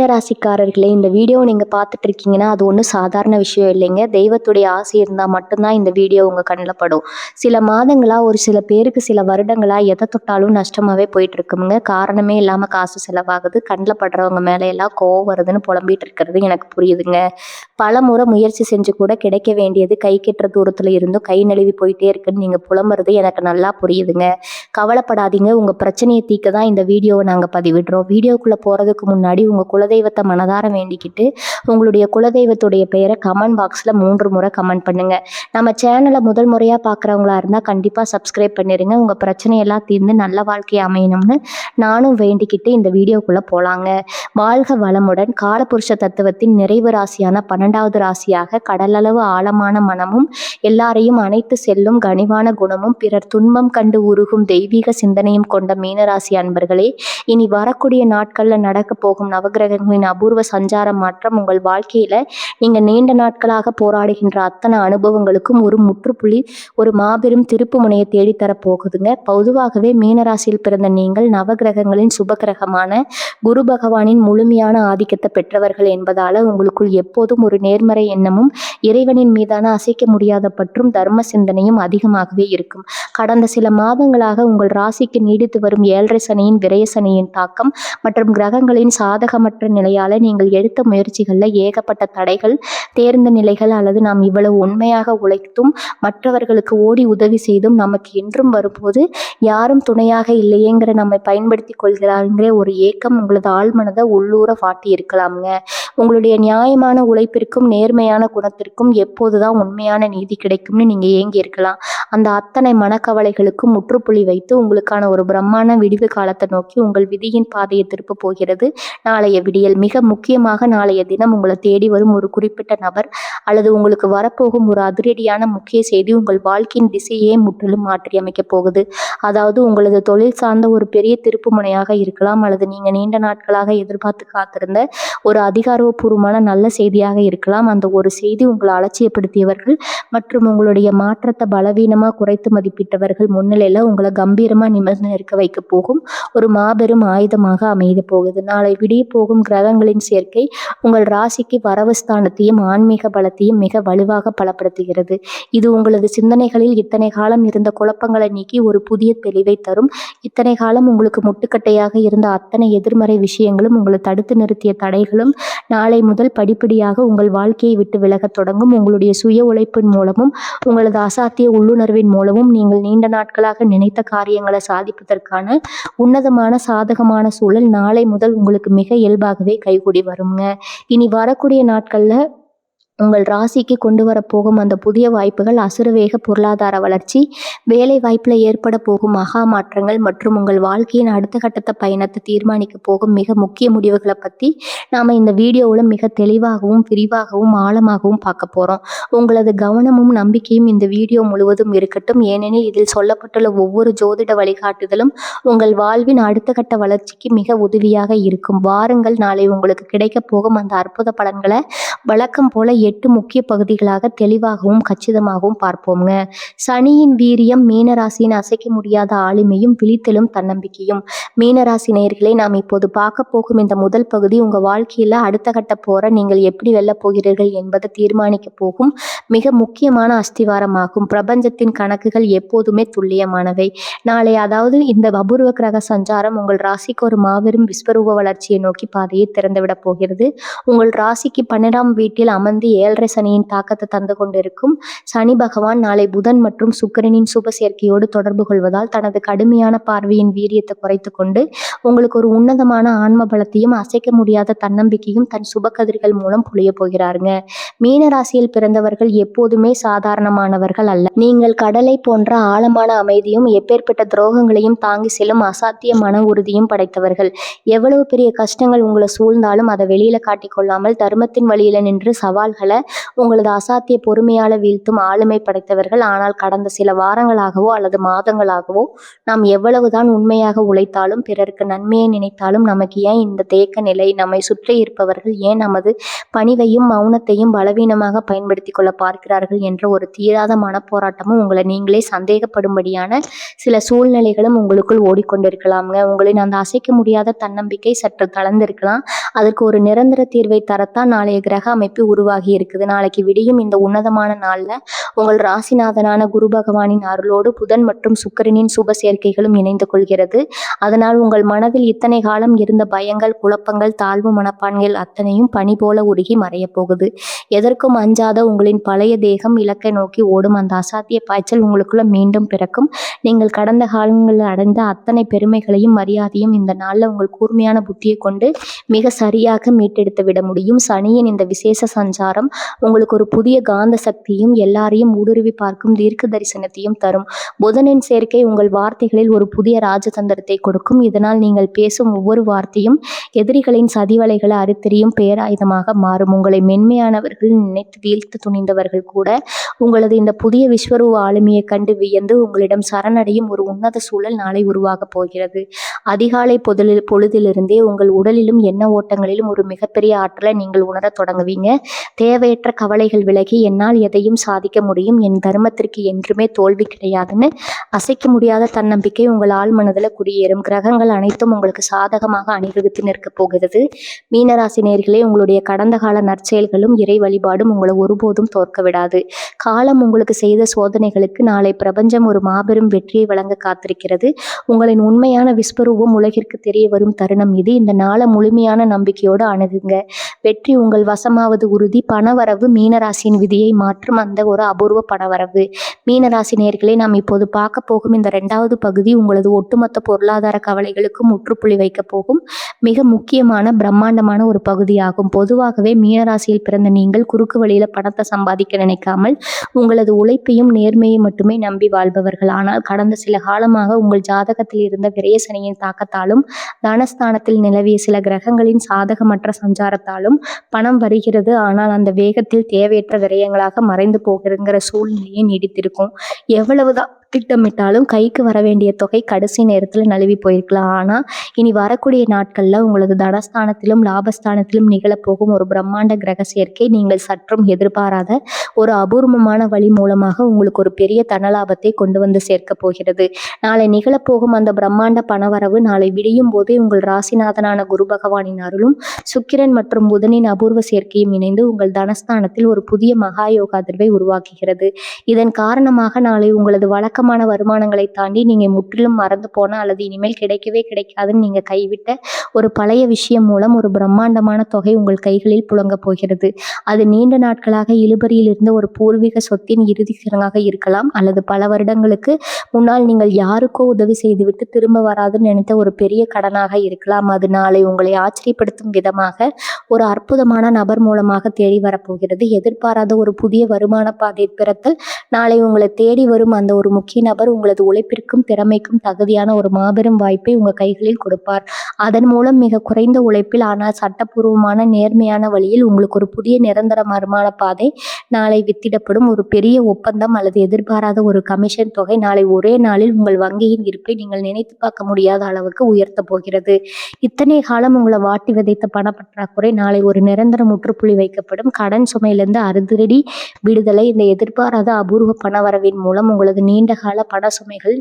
மீனராசிக்காரர்களே, இந்த வீடியோ நீங்க பார்த்துட்டு இருக்கீங்கன்னா, அது ஒண்ணும் சாதாரண விஷயம் இல்லைங்க. தெய்வத்துடைய ஆசை இருந்தா மட்டும் தான் இந்த வீடியோ உங்க கண்ல படும். சில மாதங்களா, ஒரு சில பேருக்கு சில வருடங்களா எத தொட்டாலும் நஷ்டமாவே போயிட்டு இருக்குங்க. காரணமே இல்லாம காசு செலவாகுது. கண்ல படுறவங்க மேல எல்லாம் கோவம் வருதுன்னு புலம்பிட்டு இருக்கிறது எனக்கு புரியுதுங்க. பலமுறை முயற்சி செஞ்சு கூட கிடைக்க வேண்டியது கை கெட்டுற தூரத்துல இருந்தும் கை நழுவி போயிட்டே இருக்குன்னு நீங்க புலம்புறது எனக்கு நல்லா புரியுதுங்க. கவலைப்படாதீங்க. உங்க பிரச்சனையை தீர்க்க தான் இந்த வீடியோவை நாங்க பதிவிடுறோம். வீடியோக்குள்ள போறதுக்கு முன்னாடி உங்க குலதெய்வத்தை மனதார வேண்டிக்கிட்டு உங்களுடைய குலதெய்வத்துடைய பெயரை கமெண்ட் பாக்ஸ்ல 3 முறை கமெண்ட் பண்ணுங்க. நம்ம சேனலை முதல் முறையா பார்க்குறவங்களா இருந்தா கண்டிப்பா சப்ஸ்கிரைப் பண்ணிருங்க. உங்க பிரச்சனையெல்லாம் தீர்ந்து நல்ல வாழ்க்கை அமையணும்னு நானும் வேண்டிக்கிட்டு இந்த வீடியோக்குள்ள போலாங்க. வாழ்க வளமுடன். காலபுருஷ தத்துவத்தின் நிறைவு ராசியான 12வது ராசியாக கடலளவு ஆழமான மனமும் எல்லாரையும் அணைத்து செல்லும் கனிவான குணமும் பிறர் துன்பம் கண்டு உருகும் தெய்வீக சிந்தனையும் கொண்ட மீனராசி அன்பர்களே, இனி வரக்கூடிய நாட்கள்ல நடக்க போகும் நவகிரகங்களின் அபூர்வ சஞ்சார மாற்றம் உங்கள் வாழ்க்கையில நீங்க நீண்ட நாட்களாக போராடுகின்ற அத்தனை அனுபவங்களுக்கும் ஒரு முற்றுப்புள்ளி, ஒரு மாபெரும் திருப்பு முனையை தேடித்தர போகுதுங்க. பொதுவாகவே மீனராசியில் பிறந்த நீங்கள் நவகிரகங்களின் சுபகிரகமான குரு பகவானின் முழுமையான ஆதிக்கத்தை பெற்றவர்கள் என்பதால உங்களுக்குள் எப்போதும் ஒரு நேர்மறை எண்ணமும் இறைவனின் மீதான அசைக்க முடியாத பற்றும் தர்ம சிந்தனையும் அதிகமாகவே இருக்கும். கடந்த சில மாதங்களாக உங்கள் ராசிக்கு நீடித்து வரும் 7.5 சனியின் விரய சனியின் தாக்கம் மற்றும் கிரகங்களின் சாதகமற்ற நிலையால நீங்கள் எடுத்த முயற்சிகள்ல ஏகப்பட்ட தடைகள், தேர்ந்த நிலைகள் அல்லது நாம் இவ்வளவு உண்மையாக உழைத்தும் மற்றவர்களுக்கு ஓடி உதவி செய்தும் நமக்கு என்றும் வரும்போது யாரும் துணையாக இல்லையேங்கிற நம்மை பயன்படுத்தி கொள்கிறாங்கிற ஒரு ஏக்கம் உங்களது ஆழ்மனதை உள்ளூர வாட்டி இருக்கலாமுங்க. உங்களுடைய நியாயமான உழைப்பிற்கும் நேர்மையான குணத்திற்கும் எப்போதுதான் உண்மையான நீதி கிடைக்கும்னு நீங்க ஏங்கி இருக்கலாம். அந்த அத்தனை மனக்கவலைகளுக்கும் முற்றுப்புள்ளி வைத்து உங்களுக்கான ஒரு பிரம்மாண்ட விடிவு காலத்தை நோக்கி உங்கள் விதியின் பாதையை திருப்ப போகிறது நாளைய விடியல். மிக முக்கியமாக நாளைய தினம் உங்களை தேடி வரும் ஒரு குறிப்பிட்ட நபர் அல்லது உங்களுக்கு வரப்போகும் ஒரு அதிரடியான முக்கிய செய்தி உங்கள் வாழ்க்கையின் திசையே முற்றிலும் மாற்றி அமைக்க போகுது. அதாவது உங்களது தொழில் சார்ந்த ஒரு பெரிய திருப்பு முனையாக இருக்கலாம், அல்லது நீங்க நீண்ட நாட்களாக எதிர்பார்த்து காத்திருந்த ஒரு அதிகாரப்பூர்வமான நல்ல செய்தியாக இருக்கலாம். அந்த ஒரு செய்தி உங்களை அலட்சியப்படுத்தியவர்கள் மற்றும் உங்களுடைய மாற்றத்தை பலவீனமா குறைத்து மதிப்பிட்டவர்கள் முன்னிலையில உங்களை கம்பீரமா நிமிர்ந்து நிற்க வைக்க போகும் ஒரு மாபெரும் ஆயுதமாக அமைய போகுது. நாளை விடிய போகும் கிரகங்களின் சேர்க்கை உங்கள் ராசிக்கு வரவு ஸ்தானத்தையும் ஆன்மீக பலத்தையும் மிக வலுவாக பலப்படுத்துகிறது. இது உங்களது சிந்தனைகளில் இத்தனை காலம் இருந்த குழப்பங்களை நீக்கி ஒரு புதிய தெளிவை தரும். இத்தனை காலம் உங்களுக்கு முட்டுக்கட்டையாக இருந்த அத்தனை எதிர்மறை விஷயங்களும், உங்களை தடுத்து நிறுத்திய தடைகளும் நாளை முதல் படிப்படியாக உங்கள் வாழ்க்கையை விட்டு விலகத் தொடங்கும். உங்களுடைய சுய உழைப்பின் மூலமும் உங்களது அசாத்திய உள்ளுணர்வின் மூலமும் நீங்கள் நீண்ட நாட்களாக நினைத்த காரியங்களை சாதிப்பதற்கான உன்னதமான சாதகமான சூழல் நாளை முதல் உங்களுக்கு மிக இயல்பாகவே கைகூடி வருங்க. இனி வரக்கூடிய நாட்கள்ல உங்கள் ராசிக்கு கொண்டு வரப்போகும் அந்த புதிய வாய்ப்புகள் அசுரவேக பொருளாதார வளர்ச்சி, வேலை வாய்ப்புல ஏற்பட போகும் மகா மாற்றங்கள் மற்றும் உங்கள் வாழ்க்கையின் அடுத்த கட்டத்தை பயணத்தை தீர்மானிக்க போகும் மிக முக்கிய முடிவுகளை பத்தி நாம இந்த வீடியோவில் மிக தெளிவாகவும் விரிவாகவும் ஆழமாகவும் பார்க்க போறோம். உங்களது கவனமும் நம்பிக்கையும் இந்த வீடியோ முழுவதும் இருக்கட்டும். ஏனெனில் இதில் சொல்லப்பட்டுள்ள ஒவ்வொரு ஜோதிட வழிகாட்டுதலும் உங்கள் வாழ்வின் அடுத்த கட்ட வளர்ச்சிக்கு மிக உதவியாக இருக்கும். வாருங்கள், நாளை உங்களுக்கு கிடைக்க போகும் அந்த அற்புத பலன்களை வழக்கம் போல 8 முக்கிய பகுதிகளாக தெளிவாகவும் கச்சிதமாகவும் பார்ப்போம்ங்க. சனியின் வீரியம், மீனராசியின் அசைக்க முடியாத ஆளுமையும் விழித்தலும் தன்னம்பிக்கையும். மீனராசி நேயர்களே, நாம் இப்போது பார்க்க போகும் இந்த முதல் பகுதி உங்க வாழ்க்கையில அடுத்த கட்ட போற நீங்கள் எப்படி வெல்ல போகிறீர்கள் என்பதை தீர்மானிக்க போகும் மிக முக்கியமான அஸ்திவாரமாகும். பிரபஞ்சத்தின் கணக்குகள் எப்போதுமே துல்லியமானவை. நாளை, அதாவது இந்த அபூர்வ கிரக சஞ்சாரம் உங்கள் ராசிக்கு ஒரு மாபெரும் விஸ்வரூப வளர்ச்சியை நோக்கி பாதையை திறந்துவிட போகிறது. உங்கள் ராசிக்கு 12ஆம் வீட்டில் அமர்ந்து 7.5 சனியின் தாக்கத்தை தந்து கொண்டிருக்கும் சனி பகவான் நாளை புதன் மற்றும் சுக்கிரனின் சுப சேர்க்கையோடு தொடர்பு கொள்வதால் தனது கடுமையான பார்வையின் வீரியத்தை குறைத்து கொண்டு உங்களுக்கு ஒரு உன்னதமான ஆன்ம பலத்தையும் அசைக்க முடியாத தன்னம்பிக்கையும் தன் சுப கதிர்கள் மூலம் பொழிய போகிறாருங்க. மீனராசியில் பிறந்தவர்கள் எப்போதுமே சாதாரணமானவர்கள் அல்ல. நீங்கள் கடலை போன்ற ஆழமான அமைதியும் எப்பேற்பட்ட துரோகங்களையும் தாங்கி செல்லும் அசாத்திய மன உறுதியும் படைத்தவர்கள். எவ்வளவு பெரிய கஷ்டங்கள் உங்களை சூழ்ந்தாலும் அதை வெளியில காட்டிக்கொள்ளாமல் தர்மத்தின் வழியில நின்று சவால்களை மனிதர்களை உங்களது அசாத்திய பொறுமையால வீழ்த்தும் ஆளுமை படைத்தவர்கள். ஆனால் கடந்த சில வாரங்களாகவோ அல்லது மாதங்களாகவோ நாம் எவ்வளவுதான் உண்மையாக உழைத்தாலும் பிறருக்கு நன்மையை நினைத்தாலும் நமக்கு ஏன் இந்த தேக்க நிலை? நம்மை சுற்றி இருப்பவர்கள் ஏன் நமது பணிவையும் மௌனத்தையும் பலவீனமாக பயன்படுத்தி கொள்ள பார்க்கிறார்கள் என்ற ஒரு தீராத மனப்போராட்டமும் உங்களை நீங்களே சந்தேகப்படும்படியான சில சூழ்நிலைகளும் உங்களுக்குள் ஓடிக்கொண்டிருக்கலாம்ங்க. உங்களின் அந்த அசைக்க முடியாத தன்னம்பிக்கை சற்று தளர்ந்திருக்கலாம். அதற்கு ஒரு நிரந்தர தீர்வை தரத்தான் நாளைய கிரக அமைப்பு உருவாகி இருக்குது. நாளைக்கு விடியும் இந்த உன்னதமான நாள்ல உங்கள் ராசிநாதனான குரு பகவானின் அருளோடு புதன் மற்றும் சுக்கிரனின் சுப சேர்க்கைகளும் இணைந்து கொள்கிறது. அதனால் உங்கள் மனதில் இத்தனை காலம் இருந்த பயங்கள், குழப்பங்கள், தாழ்வு மனப்பான்கள் அத்தனையும் பனி போல உருகி மறையப் போகுது. எதற்கும் அஞ்சாத உங்களின் பழைய தேகம் இலக்கை நோக்கி ஓடும் அந்த அசாத்திய பாய்ச்சல் உங்களுக்குள்ள மீண்டும் பிறக்கும். நீங்கள் கடந்த காலங்களில் அடைந்த அத்தனை பெருமைகளையும் மரியாதையும் இந்த நாளில் உங்கள் கூர்மையான புத்தியை கொண்டு மிக சரியாக மீட்டெடுத்து விட முடியும். சனியின் இந்த விசேஷ சஞ்சாரம் உங்களுக்கு ஒரு புதிய காந்த சக்தியும் எல்லாரையும் ஊடுருவி பார்க்கும் தீர்க்க தரிசனத்தையும் தரும். புதனின் சேர்க்கை உங்கள் வார்த்தைகளில் ஒரு புதிய ராஜதந்திரத்தை கொடுக்கும். இதனால் நீங்கள் பேசும் ஒவ்வொரு வார்த்தையும் எதிரிகளின் சதிவலைகளை அறுத்தெறியும் பேராயுதமாக மாறும். உங்களை மென்மையானவர்கள் நினைத்து வீழ்த்த துணிந்தவர்கள் கூட உங்களது இந்த புதிய விஸ்வரூப ஆளுமையை கண்டு வியந்து உங்களிடம் சரணடையும் ஒரு உன்னத சூழல் நாளை உருவாகப் போகிறது. அதிகாலை பொழுதிலிருந்தே உங்கள் உடலிலும் எண்ண ஓட்டங்களிலும் ஒரு மிகப்பெரிய ஆற்றலை நீங்கள் உணரத் தொடங்குவீங்க. தேவையற்ற கவலைகள் விலகி என்னால் எதையும் சாதிக்க முடியும், என் தர்மத்திற்கு என்றுமே தோல்வி கிடையாதுன்னு அசைக்க முடியாத தன்னம்பிக்கை உங்கள் ஆள் மனதில் குடியேறும். கிரகங்கள் அனைத்தும் உங்களுக்கு சாதகமாக அணிவகுத்து நிற்கப் போகிறது. மீனராசி நேயர்களே, உங்களுடைய கடந்த கால நற்செயல்களும் இறை வழிபாடும் உங்களை ஒருபோதும் தோற்க விடாது. காலம் உங்களுக்கு செய்த சோதனைகளுக்கு நாளை பிரபஞ்சம் ஒரு மாபெரும் வெற்றியை வழங்க காத்திருக்கிறது. உங்களின் உண்மையான விஸ்வரூபம் உலகிற்கு தெரிய வரும் தருணம் இது. இந்த நாளை முழுமையான நம்பிக்கையோடு அணுகுங்க. வெற்றி உங்கள் வசமாவது உறுதி. பணவரவு மீனராசியின் விதியை மாற்றும் அந்த ஒரு அபூர்வ பணவரவு. மீனராசி நேயர்களே, நாம் இப்போது பார்க்க போகும் இந்த 2வது பகுதி உங்களது ஒட்டுமொத்த பொருளாதார கவலைகளுக்கும் முற்றுப்புள்ளி வைக்க போகும் மிக முக்கியமான பிரம்மாண்டமான ஒரு பகுதியாகும். பொதுவாகவே மீனராசியில் பிறந்த நீங்கள் குறுக்கு வழியில பணத்தை சம்பாதிக்க நினைக்காமல் உங்களது உழைப்பையும் நேர்மையை மட்டுமே நம்பி வாழ்பவர்கள். ஆனால் கடந்த சில காலமாக உங்கள் ஜாதகத்தில் இருந்த விரயசனியின் தாக்கத்தாலும் தனஸ்தானத்தில் நிலவிய சில கிரகங்களின் சாதகமற்ற சஞ்சாரத்தாலும் பணம் வருகிறது. ஆனால் அந்த வேகத்தில் தேவையற்ற விரயங்களாக மறைந்து போகிறங்கிற சூழ்நிலையை நீடித்திருக்கும். எவ்வளவுதான் திட்டமிட்டாலும் கைக்கு வர வேண்டிய தொகை கடைசி நேரத்தில் நழுவி போயிருக்கலாம். ஆனால் இனி வரக்கூடிய நாட்களில் உங்களது தனஸ்தானத்திலும் லாபஸ்தானத்திலும் நிகழப்போகும் ஒரு பிரம்மாண்ட கிரக சேர்க்கை நீங்கள் சற்றும் எதிர்பாராத ஒரு அபூர்வமான வழி மூலமாக உங்களுக்கு ஒரு பெரிய தனலாபத்தை கொண்டு வந்து சேர்க்க போகிறது. நாளை நிகழப்போகும் அந்த பிரம்மாண்ட பணவரவு நாளை விடியும் போதே உங்கள் ராசிநாதனான குரு பகவானின் அருளும் சுக்கிரன் மற்றும் புதனின் அபூர்வ சேர்க்கையும் இணைந்து உங்கள் தனஸ்தானத்தில் ஒரு புதிய மகா யோகாதிர்வை உருவாக்குகிறது. இதன் காரணமாக நாளை உங்களது வழக்கமான வருமானங்களை தாண்டி நீங்க முற்றிலும் மறந்து போன அல்லது இனிமேல் கிடைக்கவே கிடைக்காதுன்னு நீங்க கைவிட்ட ஒரு பழைய விஷயம் மூலம் ஒரு பிரம்மாண்டமான தொகை உங்கள் கைகளில் புழங்க போகிறது. அது நீண்ட நாட்களாக இழுபறியில் இருந்த ஒரு பூர்வீக சொத்தின் இறுதி சடங்காக இருக்கலாம், அல்லது பல வருடங்களுக்கு முன்னால் நீங்கள் யாருக்கோ உதவி செய்துவிட்டு திரும்ப வராதுன்னு நினைத்த ஒரு பெரிய கடனாக இருக்கலாம். அது நாளை உங்களை ஆச்சரியப்படுத்தும் விதமாக ஒரு அற்புதமான நபர் மூலமாக தேடி வரப்போகிறது. எதிர்பாராத ஒரு புதிய வருமான பாதை பிறத்தல் நாளை உங்களை தேடி வரும் அந்த ஒரு முக்கிய நபர் உங்களது உழைப்பிற்கும் திறமைக்கும் தகுதியான ஒரு மாபெரும் வாய்ப்பை உங்கள் கைகளில் கொடுப்பார். அதன் மூலம் மிக குறைந்த உழைப்பில் ஆனால் சட்டப்பூர்வமான நேர்மையான வழியில் உங்களுக்கு ஒரு புதிய நிரந்தர வருமான பாதை நாளை வித்திடப்படும். ஒரு பெரிய ஒப்பந்தம் அல்லது எதிர்பாராத ஒரு கமிஷன் தொகை நாளை ஒரே நாளில் உங்கள் வங்கியின் இருப்பை நீங்கள் நினைத்து பார்க்க முடியாத அளவுக்கு உயர்த்த போகிறது. இத்தனை காலம் உங்களை வாட்டி விதைத்த பணப்பற்றாக்குறை நாளை ஒரு நிரந்தர முற்றுப்புள்ளி வைக்கப்படும். கடன் சுமையிலிருந்து அதிரடி விடுதலை. இந்த எதிர்பாராத அபூர்வ பணவரவின் மூலம் உங்களது நீண்ட கால பண சுமைகள்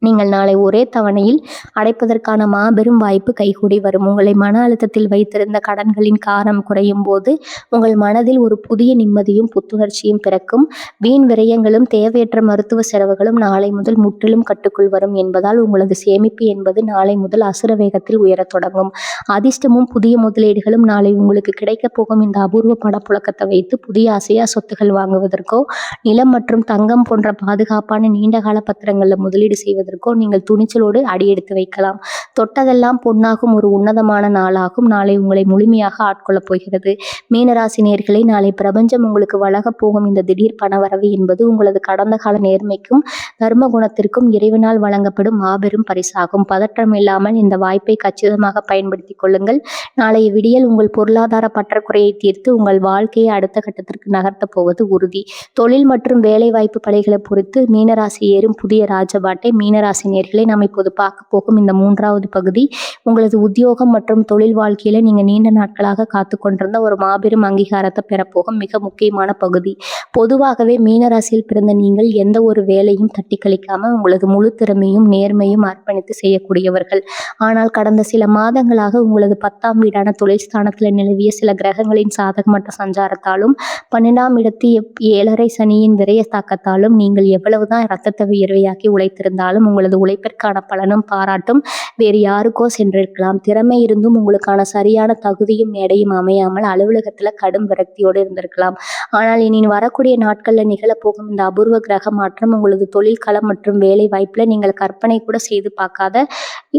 நீங்கள் நாளை ஒரே தவணையில் அடைப்பதற்கான மாபெரும் வாய்ப்பு கைகூடி வரும். உங்களை மன அழுத்தத்தில் வைத்திருந்த கடன்களின் காரம் குறையும் போது உங்கள் மனதில் ஒரு புதிய நிம்மதியும் புத்துணர்ச்சியும் பிறக்கும். வீண் விரயங்களும் தேவையற்ற மருத்துவ செலவுகளும் நாளை முதல் முற்றிலும் கட்டுக்குள் வரும் என்பதால் உங்களது சேமிப்பு என்பது நாளை முதல் அசுர வேகத்தில் உயரத் தொடங்கும். அதிர்ஷ்டமும் புதிய முதலீடுகளும் நாளை உங்களுக்கு கிடைக்கப் போகும் இந்த அபூர்வ பணப்புழக்கத்தை வைத்து புதிய அசையா சொத்துகள் வாங்குவதற்கோ நிலம் மற்றும் தங்கம் போன்ற பாதுகாப்பான நீண்டகால பத்திரங்களில் முதலீடு செய்வதற்கோ செய்வதற்கோ நீங்கள் துணிச்சலோடு அடியெடுத்து வைக்கலாம். தொட்டதெல்லாம் பொன்னாகும் ஒரு உன்னதமான நாளாகும். நாளை உங்களை முழுமையாக ஆட்கொள்ளப் போகிறது. மீனராசி நேயர்களே, நாளை பிரபஞ்சம் உங்களுக்கு வழங்கப் போகும் இந்த திடீர் பணவரவு என்பது உங்களது கடந்த கால நேர்மைக்கும் தர்ம குணத்திற்கும் இறைவனால் வழங்கப்படும் மாபெரும் பரிசாகும். பதற்றம் இல்லாமல் இந்த வாய்ப்பை கச்சிதமாக பயன்படுத்திக் கொள்ளுங்கள். நாளைய விடியல் உங்கள் பொருளாதார பற்றாக்குறையை தீர்த்து உங்கள் வாழ்க்கையை அடுத்த கட்டத்திற்கு நகர்த்தப் போவது உறுதி. தொழில் மற்றும் வேலைவாய்ப்பு பணிகளை பொறுத்து மீனராசி ஏறும் புதிய ராஜபாட்டை. மீனராசி நேயர்களே, நாம் இப்போது பார்க்க போகும் இந்த 3வது பகுதி உங்களது உத்தியோகம் மற்றும் தொழில் வாழ்க்கையில நீங்க நீண்ட நாட்களாக காத்து கொண்டிருந்த ஒரு மாபெரும் அங்கீகாரத்தை பெறப்போகும் மிக முக்கியமான பகுதி. பொதுவாகவே மீனராசியில் பிறந்த நீங்கள் எந்த ஒரு வேலையும் தட்டி கழிக்காம உங்களது முழு திறமையும் நேர்மையும் அர்ப்பணித்து செய்யக்கூடியவர்கள். ஆனால் கடந்த சில மாதங்களாக உங்களது 10ஆம் வீடான தொழில் ஸ்தானத்தில் நிலவிய சில கிரகங்களின் சாதகமற்ற சஞ்சாரத்தாலும் 12ஆம் இடத்து 7.5 சனியின் விரைய தாக்கத்தாலும் நீங்கள் எவ்வளவுதான் ரத்தத்தை வியர்வையாக்கி உழைத்திருந்தாலும் உங்களது உழைப்பிற்கான பலனும் பாராட்டும் வேறு யாருக்கோ சென்றிருக்கலாம். திறமை இருந்தும் உங்களுக்கான சரியான தகுதியும் மேடையும் அமையாமல் அலுவலகத்துல கடும் விரக்தியோடு இருந்திருக்கலாம். ஆனால் இனி வரக்கூடிய நாட்கள்ல நிகழப்போகும் இந்த அபூர்வ கிரக மாற்றம் உங்களது தொழில் களம் மற்றும் வேலை வாய்ப்புல நீங்கள் கற்பனை கூட செய்து பார்க்காத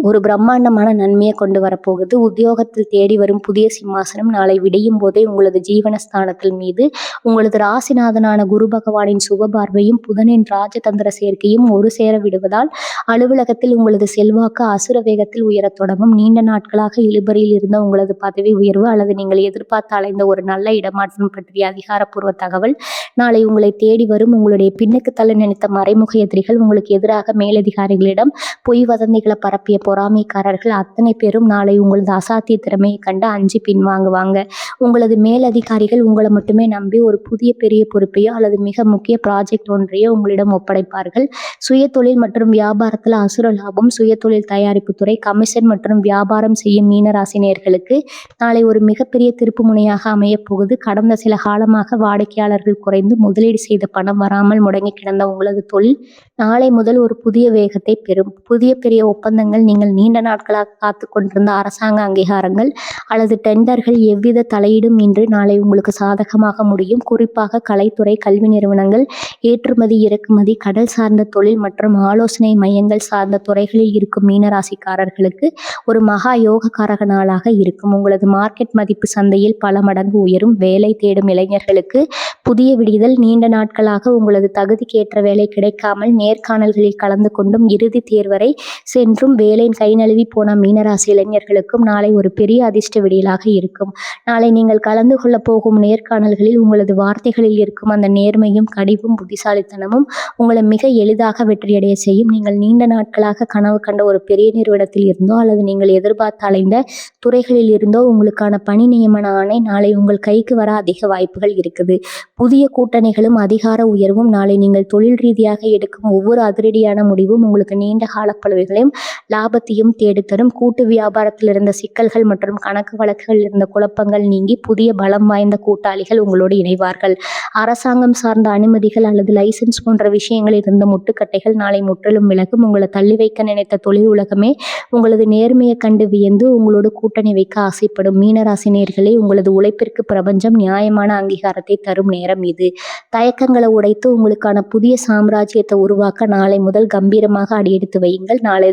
ஒரு பிரம்மாண்டமான நன்மையை கொண்டு வரப்போகுது. உத்தியோகத்தில் தேடி வரும் புதிய சிம்மாசனம் நாளை விடியும் போதே உங்களது ஜீவனஸ்தானத்தில் மீது உங்களது ராசிநாதனான குரு பகவானின் சுப பார்வையும் புதனின் ராஜதந்திர சேர்க்கையும் ஒரு சேர விடுவதால் அலுவலகத்தில் உங்களது செல்வாக்கு அசுர வேகத்தில் உயரத் தொடங்கும். நீண்ட நாட்களாக இழுபறியில் இருந்த உங்களது பதவி உயர்வு அல்லது நீங்கள் எதிர்பார்த்து அலைந்த ஒரு நல்ல இடமாற்றம் பற்றிய அதிகாரப்பூர்வ தகவல் நாளை உங்களை தேடி வரும். உங்களுடைய பின்னுக்கு தள்ள நினைத்த மறைமுக எதிரிகள், உங்களுக்கு எதிராக மேலதிகாரிகளிடம் பொய் வதந்திகளை பரப்பிய பொறாமைக்காரர்கள் அத்தனை பேரும் நாளை உங்களது அசாத்திய திறமையை கண்டு அஞ்சி பின்வாங்குவாங்க. உங்களது மேலதிகாரிகள் உங்களை மட்டுமே நம்பி ஒரு புதிய பெரிய பொறுப்பையோ அல்லது மிக முக்கிய ப்ராஜெக்ட் ஒன்றையோ உங்களிடம் ஒப்படைப்பார்கள். சுய தொழில் மற்றும் வியாபாரத்தில் அசுர லாபம். சுய தொழில் தயாரிப்பு துறை, கமிஷன் மற்றும் வியாபாரம் செய்யும் மீனராசினியர்களுக்கு நாளை ஒரு மிகப்பெரிய திருப்பு முனையாக அமையப் போகுது. கடந்த சில காலமாக வாடிக்கையாளர்கள் குறைந்து முதலீடு செய்த பணம் வராமல் முடங்கி கிடந்த உங்களது தொழில் நாளை முதல் ஒரு புதிய வேகத்தை பெறும். புதிய பெரிய ஒப்பந்தங்கள், நீங்கள் நீண்ட நாட்களாக காத்து கொண்டிருந்த அரசாங்க அங்கீகாரங்கள் அல்லது டெண்டர்கள் எவ்வித தலையீடும் இன்றி நாளை உங்களுக்கு சாதகமாக முடியும். குறிப்பாக கலைத்துறை, கல்வி நிறுவனங்கள், ஏற்றுமதி இறக்குமதி, கடல் சார்ந்த தொழில் மற்றும் ஆலோசனை மையங்கள் சார்ந்த துறைகளில் இருக்கும் மீனராசிக்காரர்களுக்கு ஒரு மகா யோகக்காரக நாளாக இருக்கும். உங்களது மார்க்கெட் மதிப்பு சந்தையில் பல மடங்கு உயரும். வேலை தேடும் இளைஞர்களுக்கு புதிய விடிதல். நீண்ட நாட்களாக உங்களது தகுதிக்கேற்ற வேலை கிடைக்காமல் நேர்காணல்களில் கலந்து கொண்டும் இறுதி தேர்வரை சென்றும் வேலை கை நழுவி போன மீனராசி இளைஞர்களுக்கும் நாளை ஒரு பெரிய அதிர்ஷ்ட விடியலாக இருக்கும். நாளை நீங்கள் கலந்து கொள்ள போகும் நேர்காணல்களில் உங்களது வார்த்தைகளில் இருக்கும் அந்த நேர்மையும் கடிவும் புத்திசாலித்தனமும் உங்களை மிக எளிதாக வெற்றியடைய செய்யும். நீங்கள் நீண்ட நாட்களாக கனவு கண்ட ஒரு பெரிய நிறுவனத்தில் இருந்தோ அல்லது நீங்கள் எதிர்பார்த்து அலைந்த துறைகளில் இருந்தோ உங்களுக்கான பணி நியமன ஆணை நாளை உங்கள் கைக்கு வர அதிக வாய்ப்புகள் இருக்குது. புதிய கூட்டணிகளும் அதிகார உயர்வும். நாளை நீங்கள் தொழில் ரீதியாக எடுக்கும் ஒவ்வொரு அதிரடியான முடிவும் உங்களுக்கு நீண்ட கால பலவைகளையும் லாபத்தையும் தேடித்தரும். கூட்டு வியாபாரத்தில் இருந்த சிக்கல்கள் மற்றும் கணக்கு வழக்குகள் இருந்த குழப்பங்கள் நீங்கி புதிய பலம் வாய்ந்த கூட்டாளிகள் உங்களோடு இணைவார்கள். அரசாங்கம் சார்ந்த அனுமதிகள் அல்லது லைசன்ஸ் போன்ற விஷயங்களில் இருந்த முட்டுக்கட்டைகள் நாளை முற்றிலும் விலகும். உங்களை தள்ளி வைக்க நினைத்த தொழில் உலகமே உங்களது நேர்மையை கண்டு வியந்து உங்களோடு கூட்டணி வைக்க ஆசைப்படும். மீனராசினியர்களே, உங்களது உழைப்பிற்கு பிரபஞ்சம் நியாயமான அங்கீகாரத்தை தரும் நேரம் இது. தயக்கங்களை உடைத்து உங்களுக்கான புதிய சாம்ராஜ்யத்தை உருவாக்க நாளை முதல் கம்பீரமாக அடியெடுத்து வையுங்கள். நாளை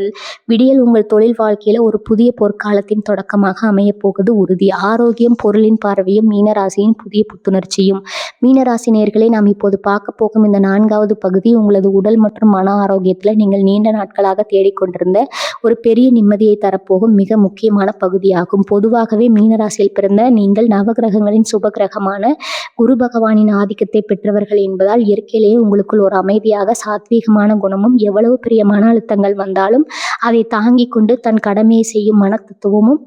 விடியல் உங்கள் தொழில் வாழ்க்கையில ஒரு புதிய பொற்காலத்தின் தொடக்கமாக அமையப் போகுது உறுதி. ஆரோக்கியம், பொருளின் பார்வையும் மீனராசியின் புதிய புத்துணர்ச்சியும். மீனராசி நேயர்களே, நாம் இப்போது பார்க்க போகும் இந்த 4வது பகுதி உங்களது உடல் மற்றும் மன ஆரோக்கியத்துல நீங்கள் நீண்ட நாட்களாக தேடிக்கொண்டிருந்த ஒரு பெரிய நிம்மதியை தரப்போகும் மிக முக்கியமான பகுதியாகும். பொதுவாகவே மீனராசியில் பிறந்த நீங்கள் நவகிரகங்களின் சுப கிரகமான குரு பகவானின் ஆதிக்கத்தை பெற்றவர்கள் என்பதால் இயற்கையிலேயே உங்களுக்குள் ஒரு அமைதியாக சாத்வீகமான குணமும் எவ்வளவு பெரிய மன அழுத்தங்கள் வந்தாலும் அதை தாங்கிக் கொண்டு தன் கடமையை செய்யும் மனத்தத்துவமும்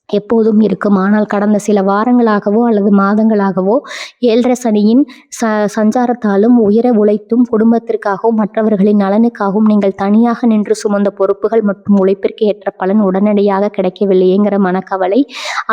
எப்போதும் இருக்கும். ஆனால் கடந்த சில வாரங்களாகவோ அல்லது மாதங்களாகவோ 7.5 சனியின் சஞ்சாரத்தாலும் உயர உழைத்தும் குடும்பத்திற்காகவும் மற்றவர்களின் நலனுக்காகவும் நீங்கள் தனியாக நின்று சுமந்த பொறுப்புகள் மற்றும் உழைப்பிற்கு ஏற்ற பலன் உடனடியாக கிடைக்கவில்லையேங்கிற மனக்கவலை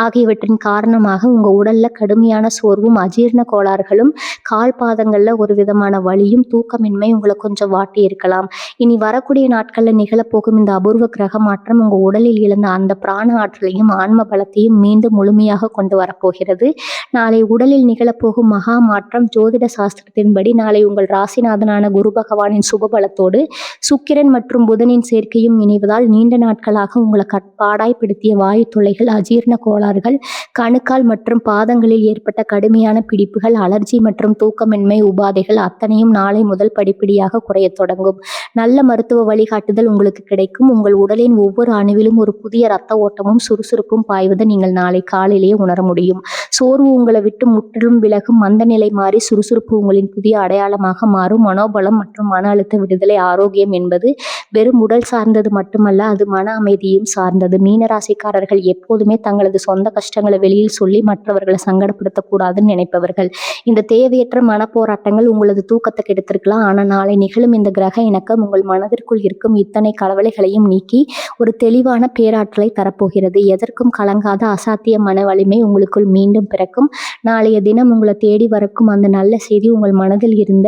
ஆகியவற்றின் காரணமாக உங்க உடல்ல கடுமையான சோர்வும் அஜீரண கோளாறுகளும் கால் பாதங்கள்ல ஒரு விதமான வலியும் தூக்கமின்மை உங்களை கொஞ்சம் வாட்டி இருக்கலாம். இனி வரக்கூடிய நாட்கள்ல நிகழப்போகும் இந்த அபூர்வ கிரக மாற்றம் உங்க உடலில் இழந்த அந்த பிராண ஆற்றலையும் ஆன்ம பலத்தையும் மீண்டும் முழுமையாக கொண்டு வரப்போகிறது. நாளை உடலில் நிகழப்போகும் மகா மாற்றம் ஜோதிட சாஸ்திரத்தின்படி நாளை உங்கள் ராசிநாதனான குரு பகவானின் சுபபலத்தோடு சுக்கிரன் மற்றும் புதனின் சேர்க்கையும் இணைவதால் நீண்ட நாட்களாக உங்களை பாடாய்படுத்திய வாயு தொல்லைகள், அஜீரண கோளாறுகள், கணுக்கால் மற்றும் பாதங்களில் ஏற்பட்ட கடுமையான பிடிப்புகள், அலர்ஜி மற்றும் தூக்கமின்மை உபாதைகள் அத்தனையும் நாளை முதல் படிப்படியாக குறையத் தொடங்கும். நல்ல மருத்துவ வழிகாட்டுதல் உங்களுக்கு கிடைக்கும். உங்கள் உடலின் ஒவ்வொரு அணுவிலும் ஒரு புதிய இரத்த ஓட்டமும் சுறுசுறுப்பும் பாய்வதை நீங்கள் நாளை காலையிலேயே உணர முடியும். சோர்வு உங்களை விட்டு முற்றிலும் விலகும். மந்த நிலை மாறி சுறுசுறுப்பு உங்களின் புதிய அடையாளமாக மாறும். மனோபலம் மற்றும் மன அழுத்த விடுதலை. ஆரோக்கியம் என்பது வெறும் உடல் சார்ந்தது மட்டுமல்ல, அது மன அமைதியும் சார்ந்தது. மீனராசிக்காரர்கள் எப்போதுமே தங்களது சொந்த கஷ்டங்களை வெளியில் சொல்லி மற்றவர்களை சங்கடப்படுத்தக்கூடாதுன்னு நினைப்பவர்கள். இந்த தேவையற்ற மனப்போராட்டங்கள் உங்களது தூக்கத்தை கெடுத்திருக்கலாம். ஆனால் நாளை நிகழும் இந்த கிரக இணக்கம் உங்கள் மனதிற்குள் இருக்கும் இத்தனை கவலைகளையும் நீக்கி ஒரு தெளிவான பேராற்றலை தரப்போகிறது. எதற்கும் கலங்காத அசாத்திய மன வலிமை உங்களுக்குள் மீண்டும் பிறக்கும். நாளைய தினம் உங்களை தேடி வரக்கும் அந்த நல்ல செய்தி உங்கள் மனதில் இருந்த